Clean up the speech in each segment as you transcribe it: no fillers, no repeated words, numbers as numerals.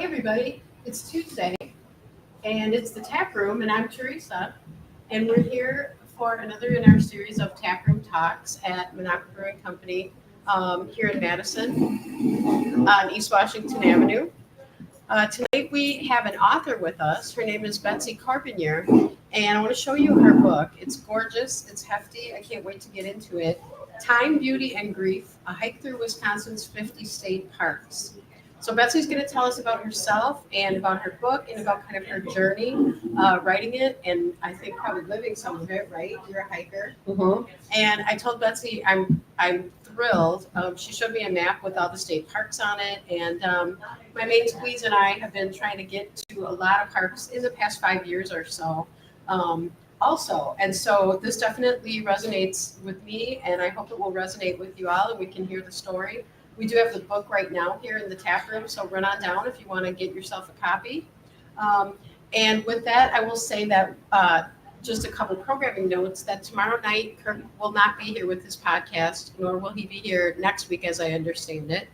Hey everybody, it's Tuesday and it's the Taproom and I'm Teresa and we're here for another in our series of Taproom Talks at Memoir Brewing Company here in Madison on East Washington Avenue. Tonight we have an author with us. Her name is Betsy Korbinyr and I want to show you her book. It's gorgeous, it's hefty, I can't wait to get into it. Time, Beauty, and Grief, a hike through Wisconsin's 50 state parks. So Betsy's going to tell us about herself and about her book and about kind of her journey writing it, and I think probably living some of it, right? You're a hiker. Mm-hmm. And I told Betsy I'm thrilled. She showed me a map with all the state parks on it, and my main squeeze and I have been trying to get to a lot of parks in the past 5 years or so. Also, and so this definitely resonates with me, and I hope it will resonate with you all, and we can hear the story. We do have the book right now here in the tap room, so run on down if you want to get yourself a copy. And with that, I will say that just a couple programming notes, that tomorrow night Kirk will not be here with his podcast, nor will he be here next week, as I understand it.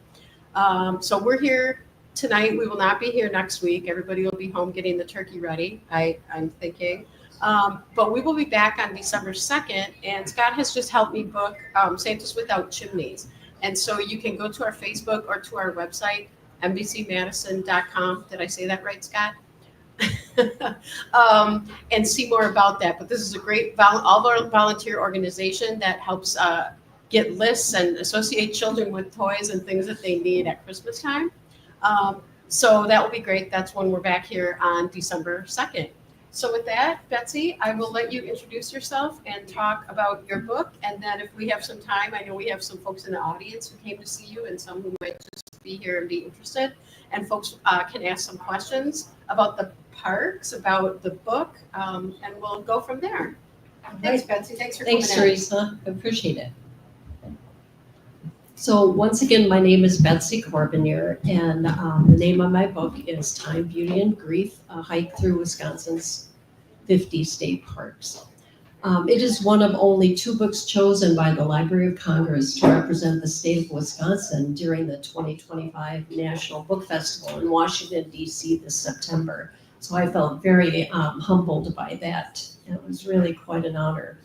So we're here tonight. We will not be here next week. Everybody will be home getting the turkey ready, I'm thinking. But we will be back on December 2nd, and Scott has just helped me book Santas Without Chimneys. And so you can go to our Facebook or to our website, mbcmadison.com. Did I say that right, Scott? And see more about that. But this is a great all-volunteer organization that helps get lists and associate children with toys and things that they need at Christmas time. So that will be great. That's when we're back here on December 2nd. So with that, Betsy, I will let you introduce yourself and talk about your book. And then if we have some time, I know we have some folks in the audience who came to see you and some who might just be here and be interested. And folks can ask some questions about the parks, about the book, and we'll go from there. Thanks, Betsy. Thanks for coming in. Thanks, Teresa. I appreciate it. So once again, my name is Betsy Korbinyr, and the name of my book is Time, Beauty, and Grief, a hike through Wisconsin's 50 state parks. It is one of only 2 books chosen by the Library of Congress to represent the state of Wisconsin during the 2025 National Book Festival in Washington, D.C. this September. So I felt very humbled by that. It was really quite an honor.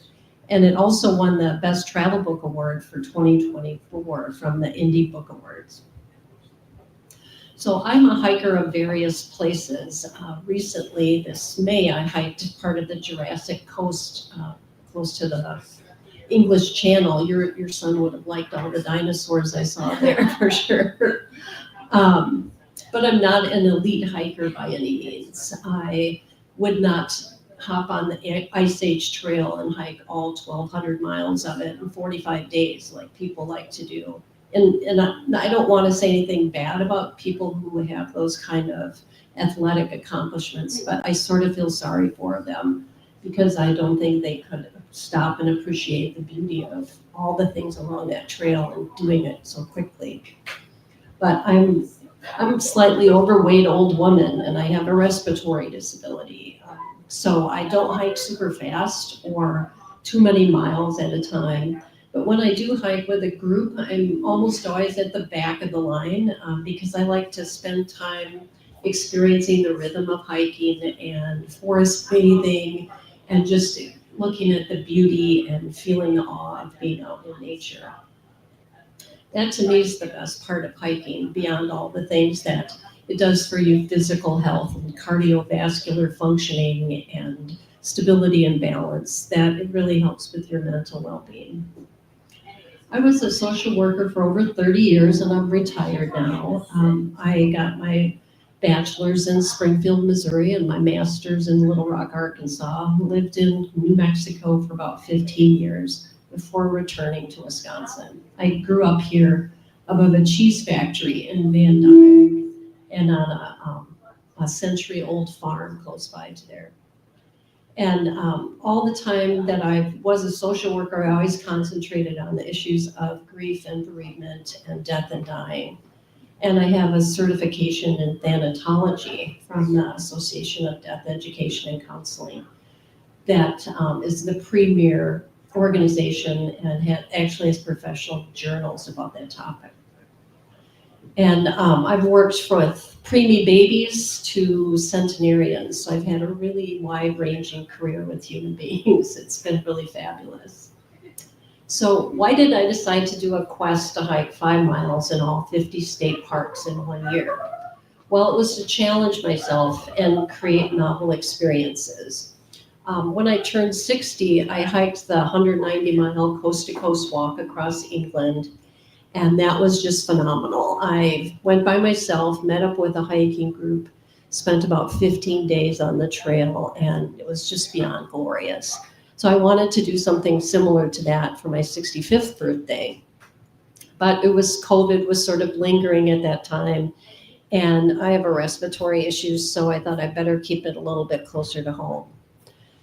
And it also won the Best Travel Book Award for 2024 from the Indie Book Awards. So I'm a hiker of various places. Recently, this May, I hiked part of the Jurassic Coast, close to the English Channel. Your son would have liked all the dinosaurs I saw there for sure. But I'm not an elite hiker by any means. I would not hop on the Ice Age Trail and hike all 1,200 miles of it in 45 days like people like to do. And I don't want to say anything bad about people who have those kind of athletic accomplishments, but I sort of feel sorry for them because I don't think they could stop and appreciate the beauty of all the things along that trail and doing it so quickly. But I'm a slightly overweight old woman and I have a respiratory disability. So I don't hike super fast or too many miles at a time. But when I do hike with a group, I'm almost always at the back of the line because I like to spend time experiencing the rhythm of hiking and forest bathing and just looking at the beauty and feeling the awe of being out in nature. That to me is the best part of hiking, beyond all the things that it does for you physical health and cardiovascular functioning and stability and balance, that it really helps with your mental well-being. I was a social worker for over 30 years and I'm retired now. I got my bachelor's in Springfield, Missouri and my master's in Little Rock, Arkansas. Lived in New Mexico for about 15 years before returning to Wisconsin. I grew up here above a cheese factory in Van Dyke and on a century-old farm close by to there. And all the time that I was a social worker, I always concentrated on the issues of grief and bereavement and death and dying. And I have a certification in thanatology from the Association of Death Education and Counseling that is the premier organization and actually has professional journals about that topic. And I've worked with preemie babies to centenarians. So I've had a really wide-ranging career with human beings. It's been really fabulous. So why did I decide to do a quest to hike 5 miles in all 50 state parks in 1 year? Well, it was to challenge myself and create novel experiences. When I turned 60, I hiked the 190-mile coast-to-coast walk across England, and that was just phenomenal. I went by myself, met up with a hiking group, spent about 15 days on the trail, and it was just beyond glorious. So I wanted to do something similar to that for my 65th birthday. But COVID was sort of lingering at that time, and I have a respiratory issues, so I thought I'd better keep it a little bit closer to home.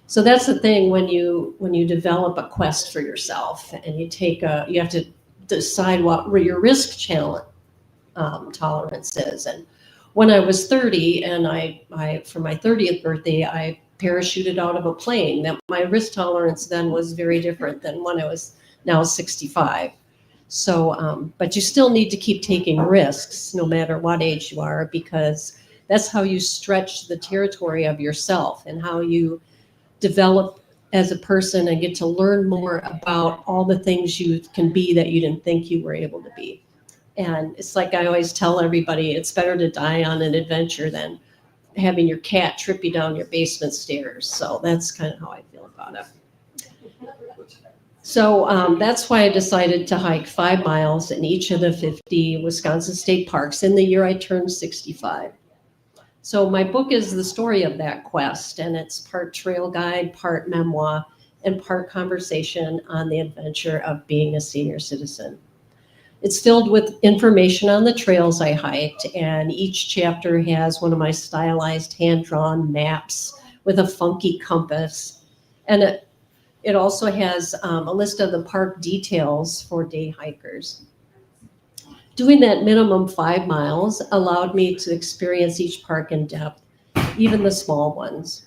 So that's the thing when you develop a quest for yourself, and you have to decide what your risk tolerance is. And when I was 30, and I for my 30th birthday, I parachuted out of a plane. That my risk tolerance then was very different than when I was now 65. So, but you still need to keep taking risks no matter what age you are, because that's how you stretch the territory of yourself and how you develop as a person and get to learn more about all the things you can be that you didn't think you were able to be. And it's like I always tell everybody, it's better to die on an adventure than having your cat trip you down your basement stairs. So that's kind of how I feel about it. So that's why I decided to hike 5 miles in each of the 50 Wisconsin state parks in the year I turned 65. So my book is the story of that quest, and it's part trail guide, part memoir, and part conversation on the adventure of being a senior citizen. It's filled with information on the trails I hiked, and each chapter has one of my stylized hand-drawn maps with a funky compass. And it also has a list of the park details for day hikers. Doing that minimum 5 miles allowed me to experience each park in depth, even the small ones.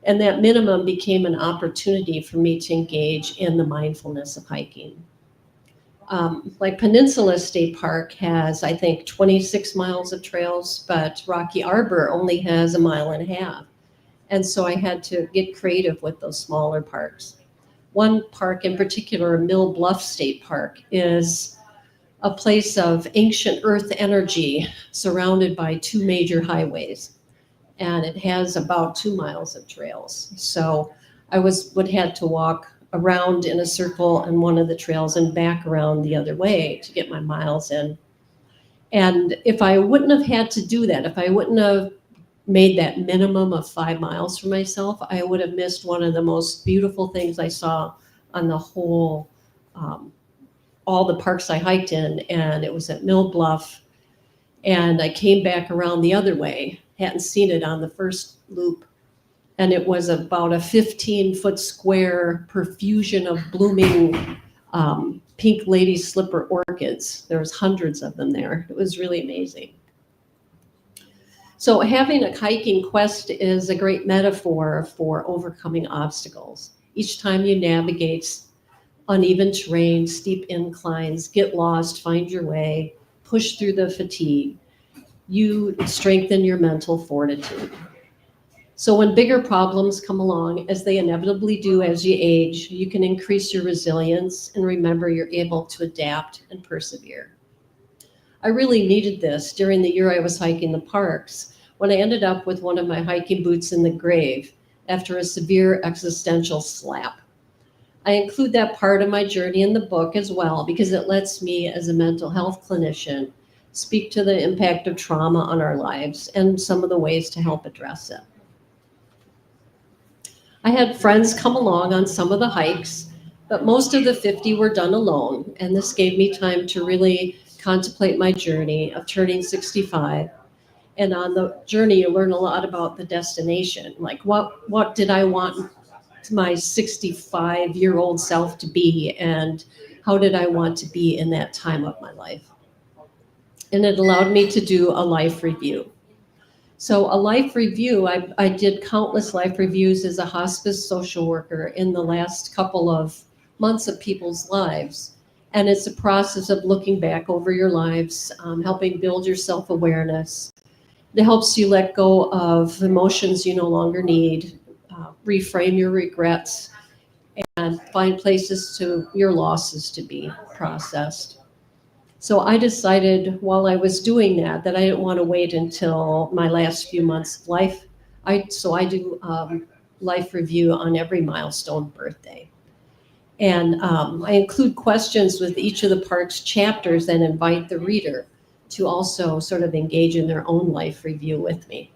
And that minimum became an opportunity for me to engage in the mindfulness of hiking. Like Peninsula State Park has, I think, 26 miles of trails, but Rocky Arbor only has 1.5 miles. And so I had to get creative with those smaller parks. One park in particular, Mill Bluff State Park, is a place of ancient earth energy surrounded by 2 major highways. And it has about 2 miles of trails. So I would have to walk around in a circle on one of the trails and back around the other way to get my miles in. And if I wouldn't have had to do that, if I wouldn't have made that minimum of 5 miles for myself, I would have missed one of the most beautiful things I saw on the whole, all the parks I hiked in, and it was at Mill Bluff. And I came back around the other way, hadn't seen it on the first loop. And it was about a 15-foot square profusion of blooming pink lady slipper orchids. There was hundreds of them there. It was really amazing. So having a hiking quest is a great metaphor for overcoming obstacles. Each time you navigate uneven terrain, steep inclines, get lost, find your way, push through the fatigue, you strengthen your mental fortitude. So when bigger problems come along, as they inevitably do as you age, you can increase your resilience and remember you're able to adapt and persevere. I really needed this during the year I was hiking the parks, when I ended up with one of my hiking boots in the grave after a severe existential slap. I include that part of my journey in the book as well, because it lets me, as a mental health clinician, speak to the impact of trauma on our lives and some of the ways to help address it. I had friends come along on some of the hikes, but most of the 50 were done alone, and this gave me time to really contemplate my journey of turning 65. And on the journey, you learn a lot about the destination, like what did I want my 65-year-old self to be, and how did I want to be in that time of my life? And it allowed me to do a life review. So a life review, I did countless life reviews as a hospice social worker in the last couple of months of people's lives. And it's a process of looking back over your lives, helping build your self-awareness. It helps you let go of emotions you no longer need, reframe your regrets, and find places to your losses to be processed. So I decided while I was doing that I didn't want to wait until my last few months of life. I do life review on every milestone birthday. And I include questions with each of the park's chapters and invite the reader to also sort of engage in their own life review with me.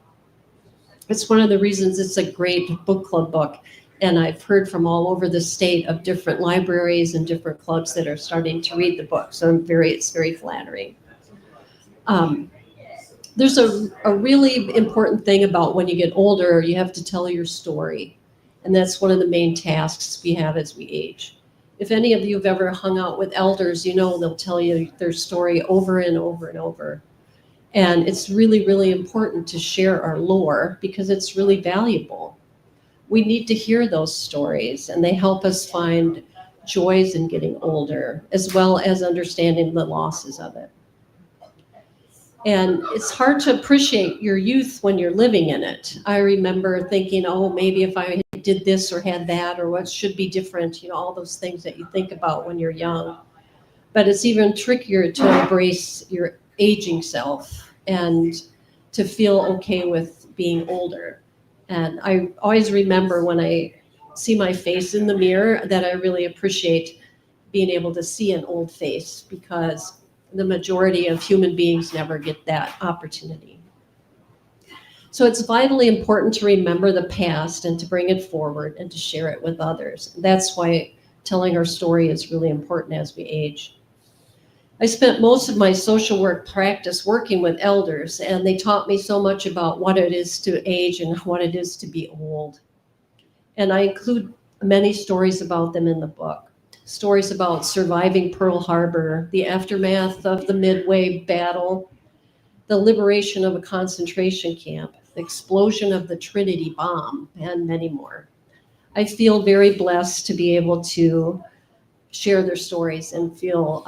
It's one of the reasons it's a great book club book. And I've heard from all over the state of different libraries and different clubs that are starting to read the book. So it's very flattering. Um, there's a really important thing about when you get older, you have to tell your story. And that's one of the main tasks we have as we age. If any of you have ever hung out with elders, you know they'll tell you their story over and over and over. And it's really, really important to share our lore because it's really valuable. We need to hear those stories, and they help us find joys in getting older, as well as understanding the losses of it. And it's hard to appreciate your youth when you're living in it. I remember thinking, oh, maybe if I did this or had that, or what should be different, all those things that you think about when you're young. But it's even trickier to embrace your aging self and to feel okay with being older. And I always remember when I see my face in the mirror that I really appreciate being able to see an old face, because the majority of human beings never get that opportunity. So it's vitally important to remember the past and to bring it forward and to share it with others. That's why telling our story is really important as we age. I spent most of my social work practice working with elders, and they taught me so much about what it is to age and what it is to be old. And I include many stories about them in the book. Stories about surviving Pearl Harbor, the aftermath of the Midway battle, the liberation of a concentration camp, the explosion of the Trinity bomb, and many more. I feel very blessed to be able to share their stories and feel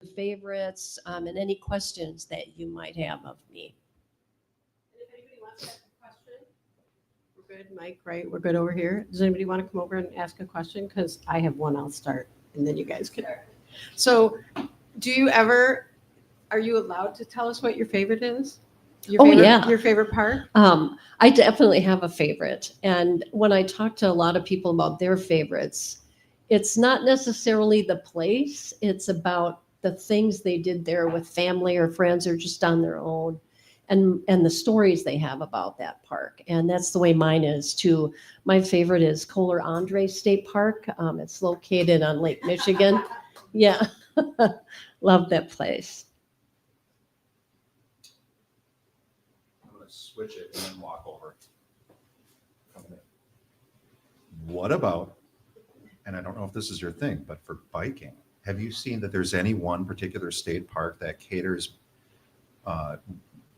favorites, and any questions that you might have of me. And if anybody wants to ask a question, we're good, Mike, right? We're good over here. Does anybody want to come over and ask a question? Because I have one, I'll start, and then you guys can. So are you allowed to tell us what your favorite is? Yeah. Your favorite part? I definitely have a favorite. And when I talk to a lot of people about their favorites, it's not necessarily the place, it's about the things they did there with family or friends or just on their own, and the stories they have about that park. And that's the way mine is too. My favorite is Kohler Andre State Park. It's located on Lake Michigan. Yeah, love that place. I'm going to switch it and then walk over. What about, and I don't know if this is your thing, but for biking, have you seen that there's any one particular state park that caters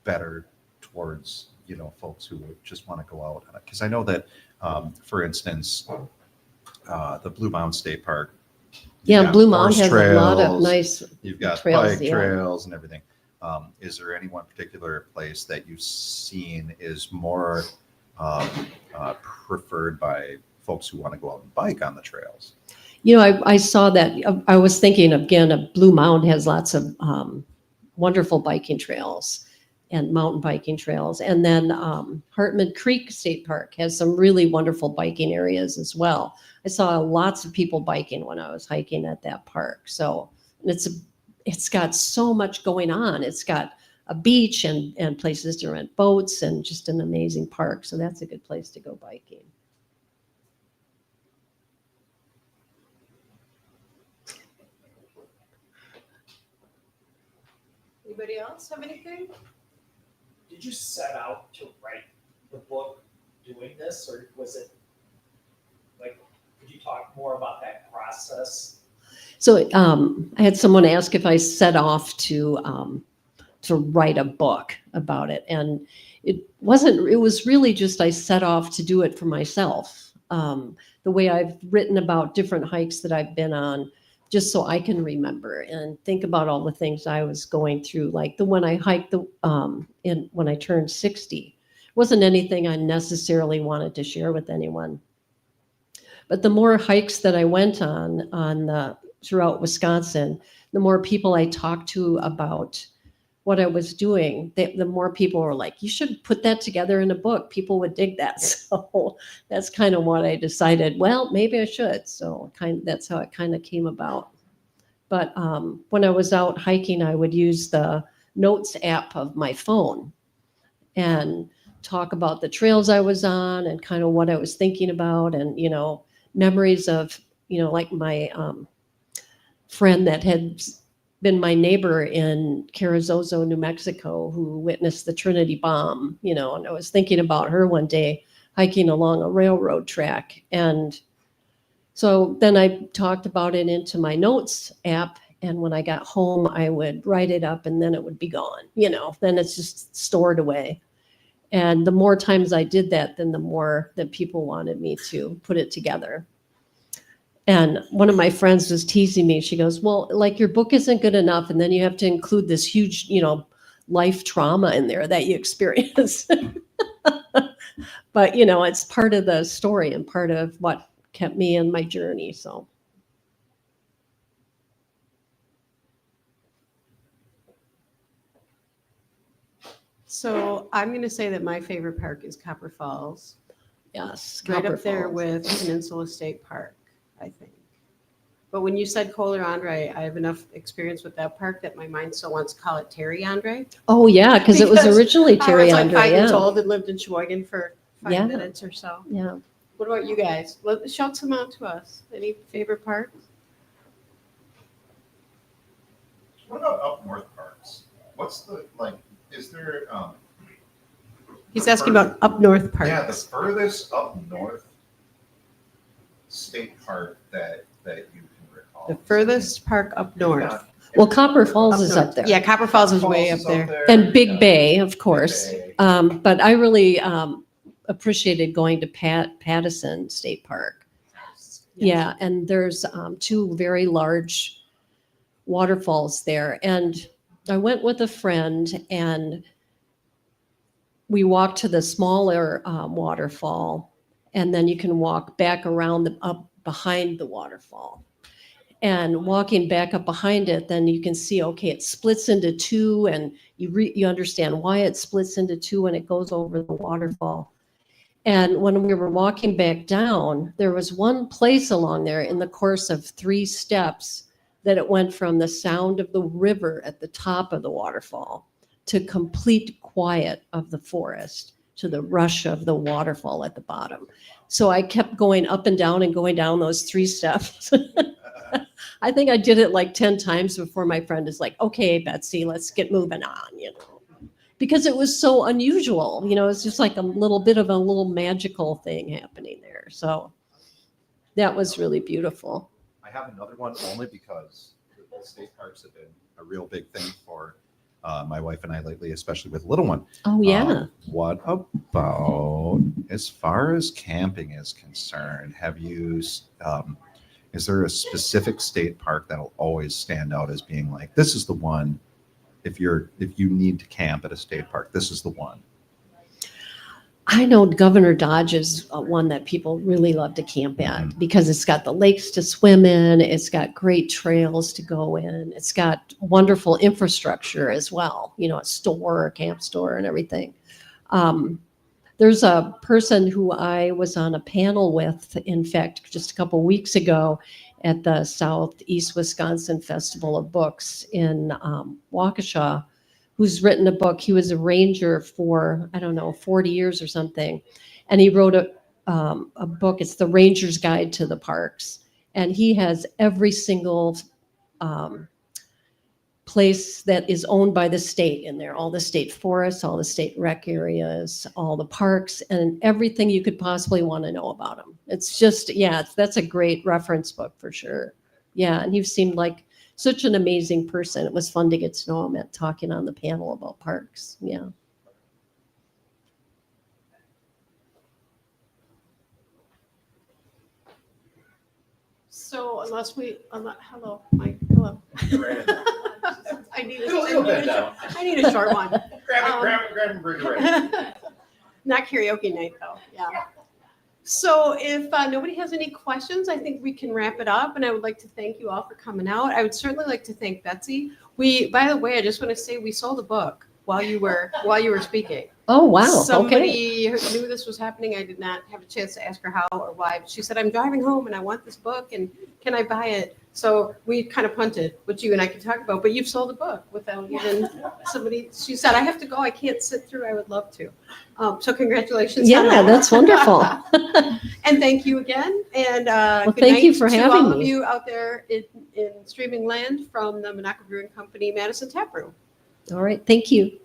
better towards, folks who would just want to go out? Because I know that, for instance, the Blue Mound State Park. Yeah, Blue Mound has trails, a lot of nice you've got trails, bike trails and everything. Is there any one particular place that you've seen is more preferred by folks who want to go out and bike on the trails? I saw that. I was thinking again of Blue Mound has lots of wonderful biking trails and mountain biking trails. And then Hartman Creek State Park has some really wonderful biking areas as well. I saw lots of people biking when I was hiking at that park. So it's got so much going on. It's got a beach and places to rent boats and just an amazing park. So that's a good place to go biking. Anybody else have anything? Did you set out to write the book doing this, or was it like, could you talk more about that process? So I had someone ask if I set off to write a book about it. And it was really just I set off to do it for myself. The way I've written about different hikes that I've been on, just so I can remember and think about all the things I was going through. Like the one I hiked when I turned 60. Wasn't anything I necessarily wanted to share with anyone. But the more hikes that I went on throughout Wisconsin, the more people I talked to about what I was doing, the more people were like, you should put that together in a book. People would dig that. So that's kind of what I decided. Well, maybe I should. So that's how it kind of came about. But when I was out hiking, I would use the notes app of my phone and talk about the trails I was on and kind of what I was thinking about and, memories of, like my friend that had been my neighbor in Carrizozo, New Mexico, who witnessed the Trinity bomb, and I was thinking about her one day hiking along a railroad track. And so then I talked about it into my notes app. And when I got home, I would write it up and then it would be gone, then it's just stored away. And the more times I did that, then the more that people wanted me to put it together. And one of my friends was teasing me. She goes, well, like your book isn't good enough. And then you have to include this huge, life trauma in there that you experience. But, it's part of the story and part of what kept me in my journey. So I'm going to say that my favorite park is Copper Falls. Yes. Right Copper up there Falls. with Peninsula State Park, I think. But when you said Kohler Andre, I have enough experience with that park that my mind still wants to call it Terry Andre. Oh, yeah, because it was originally I Terry was like Andre. 5 years Yeah. old and lived in Sheboygan for 5 Yeah. minutes or so. Yeah. What about you guys? Shout some out to us. Any favorite parks? What about up north parks? What's is there, He's asking about up north parks. yeah, the furthest up north state park that you can recall? The furthest park up north. Well, Copper Falls is up there. Yeah, Copper Falls is way up there. And Big Bay, of course. Bay. But I really appreciated going to Pattison State Park. Yes. Yeah, and there's two very large waterfalls there. And I went with a friend, and we walked to the smaller waterfall, and then you can walk back around up behind the waterfall. And walking back up behind it, then you can see, okay, it splits into two, and you understand why it splits into two when it goes over the waterfall. And when we were walking back down, there was one place along there in the course of 3 steps that it went from the sound of the river at the top of the waterfall to complete quiet of the forest to the rush of the waterfall at the bottom. So I kept going up and down and going down those 3 steps. I think I did it like 10 times before my friend is like, okay, Betsy, let's get moving on, you know, because it was so unusual. You know, it's just like a little bit of a little magical thing happening there. So that was really beautiful. I have another one only because the state parks have been a real big thing for my wife and I lately, especially with little one. Oh, yeah. What about, as far as camping is concerned, have you, is there a specific state park that'll always stand out as being like, this is the one, if you need to camp at a state park, this is the one? I know Governor Dodge is one that people really love to camp at because it's got the lakes to swim in. It's got great trails to go in. It's got wonderful infrastructure as well. You know, a store, a camp store and everything. There's a person who I was on a panel with, in fact, just a couple weeks ago at the Southeast Wisconsin Festival of Books in Waukesha, who's written a book. He was a ranger for, I don't know, 40 years or something. And he wrote a book. It's The Ranger's Guide to the Parks. And he has every single place that is owned by the state in there, all the state forests, all the state rec areas, all the parks, and everything you could possibly want to know about them. It's just, yeah, that's a great reference book for sure. Yeah, and he seemed like such an amazing person. It was fun to get to know him at talking on the panel about parks. Yeah. So hello, Mike, hello. I need a short one. Grab it and bring it right. Not karaoke night though, yeah. So if nobody has any questions, I think we can wrap it up. And I would like to thank you all for coming out. I would certainly like to thank Betsy. By the way, I just want to say we sold a book while you were speaking. Oh, wow. Somebody knew this was happening. I did not have a chance to ask her how or why. But she said, I'm driving home and I want this book and can I buy it? So we kind of punted, which you and I can talk about, but you've sold a book without even somebody. She said, I have to go. I can't sit through. I would love to. So congratulations. Yeah, on that. that's wonderful. And thank you again. And well, good thank night you for to having all of me. you out there in streaming land from the Monaco Brewing Company Madison Taproom. All right. Thank you.